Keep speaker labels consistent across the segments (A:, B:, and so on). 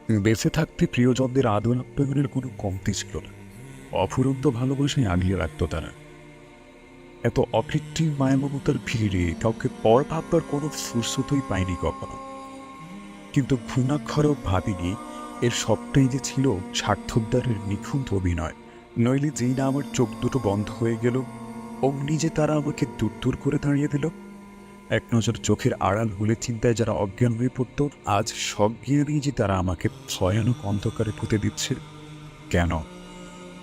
A: বেঁচে থাকতে প্রিয়জনদের আদর আপ্যায়নের কোনো কমতি ছিল না। অফুরন্ত ভালোবাসায় আগলিয়ে রাখত তারা। এত অকৃত্রিম মায়ামমতার ভিড়ে কাউকে পর ভাববার কোনো ফুরসতই পায়নি কখনো। কিন্তু ঘুণাক্ষরেও ভাবিনি এর সবটাই যে ছিল স্বার্থোদ্ধারের নিখুঁত অভিনয়। নইলে যেই না আমার চোখ দুটো বন্ধ হয়ে গেল, অমনি যে তারা আমাকে দূর দূর করে দাঁড়িয়ে দিল। এক নজর চোখের আড়াল হলে চিন্তায় যারা অজ্ঞান হয়ে পড়ত, আজ সজ্ঞানেই যে তারা আমাকে ভয়ানক অন্ধকারে পুঁতে দিচ্ছে। কেন?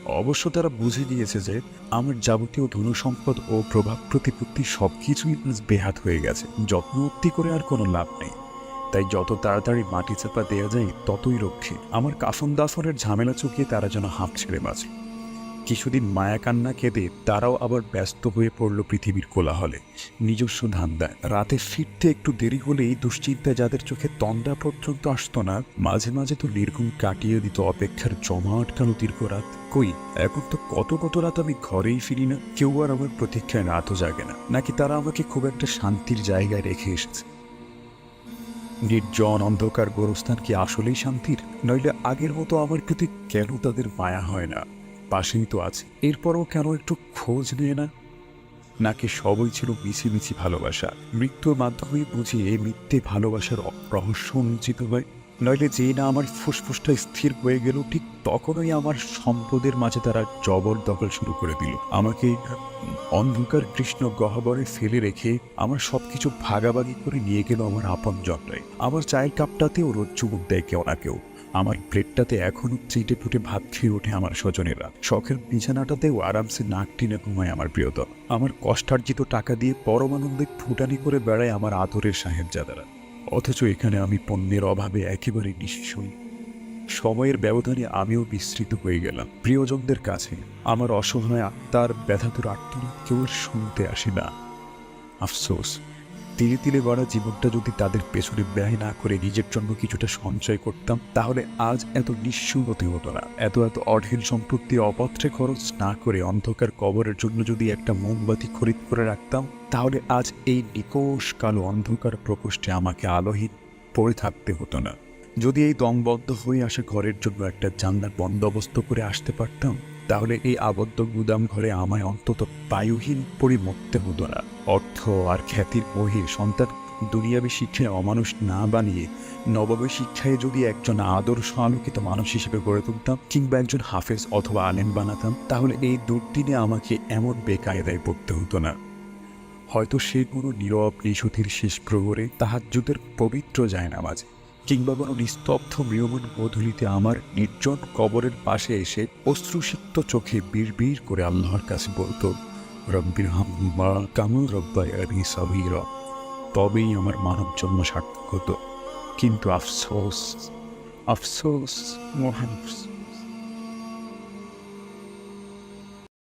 A: অবশ্য তারা বুঝে গিয়েছে যে আমার যাবতীয় ধনসম্পদ ও প্রভাব প্রতিপত্তি সবকিছুই বেহাত হয়ে গেছে। যত্ন উক্তি করে আর কোনো লাভ নেই। তাই যত তাড়াতাড়ি মাটি চাপা দেওয়া যায় ততই রক্ষে। আমার কাফন দাফনের ঝামেলা চুকিয়ে তারা যেন হাঁপ ছেড়ে বাঁচে। কিছুদিন মায়া কান্না কেঁদে তারাও আবার ব্যস্ত হয়ে পড়ল পৃথিবীর কোলাহলে, নিজস্ব ধান্দায়। রাতে ফিরতে একটু দেরি হলেই দুশ্চিন্তায় যাদের চোখে তন্দ্রা পর্যন্ত আসতো না, মাঝে মাঝে তো নির্ঘুম কাটিয়ে দিত অপেক্ষার জমা আটকানো দীর্ঘ রাত। কই, এখন তো কত কত রাত আমি ঘরেই ফিরি না। কেউ আর আমার প্রতীক্ষায় রাতও জাগে না। নাকি তারা আমাকে খুব একটা শান্তির জায়গায় রেখে এসেছে? নির্জন অন্ধকার গোরস্থান কি আসলেই শান্তির? নইলে আগের মতো আমার প্রতি কেন তাদের মায়া হয় না? পাশেই তো আছে, এরপরও কেন একটু খোঁজ নেয় না? নাকি সবই ছিল মিছিমিছি ভালোবাসা? মৃত্যুর মাধ্যমে বুঝি এই মিথ্যে ভালোবাসার রহস্য উন্মোচিত হয়। নইলে যেই না আমার ফুসফুসটা স্থির হয়ে গেল, ঠিক তখনই আমার সম্পদের মাঝে তারা জবরদখল শুরু করে দিল। আমাকে অন্ধকার কৃষ্ণ গহ্বরে ফেলে রেখে আমার সবকিছু ভাগাভাগি করে নিয়ে গেল আমার আপন জনরাই। আমার চায়ের কাপটাতেও রোজ চুমুক দেয় কেউ না কেউ। আমার প্লেটটাতে এখনো চেটে ফুটে ভাত খেয়ে ওঠে আমার স্বজনেরা। শখের বিছানাটাতেও আরামসে নাক টিনে ঘুমায় আমার প্রিয়তম। আমার কষ্টার্জিত টাকা দিয়ে পরমানন্দে ফুটানি করে বেড়ায় আমার আদরের সাহেবজাদারা। অথচ এখানে আমি পণ্যের অভাবে একেবারে নিঃস্ব। সময়ের ব্যবধানে আমিও বিস্তৃত হয়ে গেলাম প্রিয়জনদের কাছে। আমার অসহায় আত্মার ব্যথাতুর আর্তনাদ কেউ শুনতে আসে না। আফসোস, তিলে তিলে গড়া জীবনটা যদি তাদের পেছনে ব্যয় না করে নিজের জন্য কিছুটা সঞ্চয় করতাম, তাহলে আজ এত নিঃস্ব হতে হতো না। এত এত অঢেল সম্পত্তি অপত্রে খরচ না করে অন্ধকার কবরের জন্য যদি একটা মোমবাতি খরিদ করে রাখতাম, তাহলে আজ এই নিকোষ কালো অন্ধকার প্রকোষ্ঠে আমাকে আলোহীন পড়ে থাকতে হতো না। যদি এই দমবদ্ধ হয়ে আসা ঘরের জন্য একটা জানলার বন্দোবস্ত করে আসতে পারতাম, তাহলে এই আবদ্ধ গুদাম ঘরে আমায় অন্তত বায়ুহীন পড়ে মরতে হতো না। অর্থ আর খ্যাতির মোহে সন্তান দুনিয়াবী শিক্ষায় অমানুষ না বানিয়ে নবমী শিক্ষায় যদি একজন আদর্শ আলোকিত মানুষ হিসেবে গড়ে তুলতাম, কিংবা একজন হাফেজ অথবা আলেম বানাতাম, তাহলে এই দুর্দিনে আমাকে এমন বেকায়দায় পড়তে হতো না। হয়তো সে কোনো নীরব নিশুতির শেষ প্রহরে তাহাজ্জুদের পবিত্র জায়নামাজে, কিংবা কোনো নিস্তব্ধ মৃয়মন গোধূলিতে আমার নির্জন কবরের পাশে এসে অশ্রুসিক্ত চোখে বিড়বিড় করে আল্লাহর কাছে বলতো, রব্বির হামহুমা কামা রব্বায়ানি সগীরা। তবেই আমার মানব জন্ম সার্থক হতো। কিন্তু আফসোস, আফসোস, মহান আফসোস।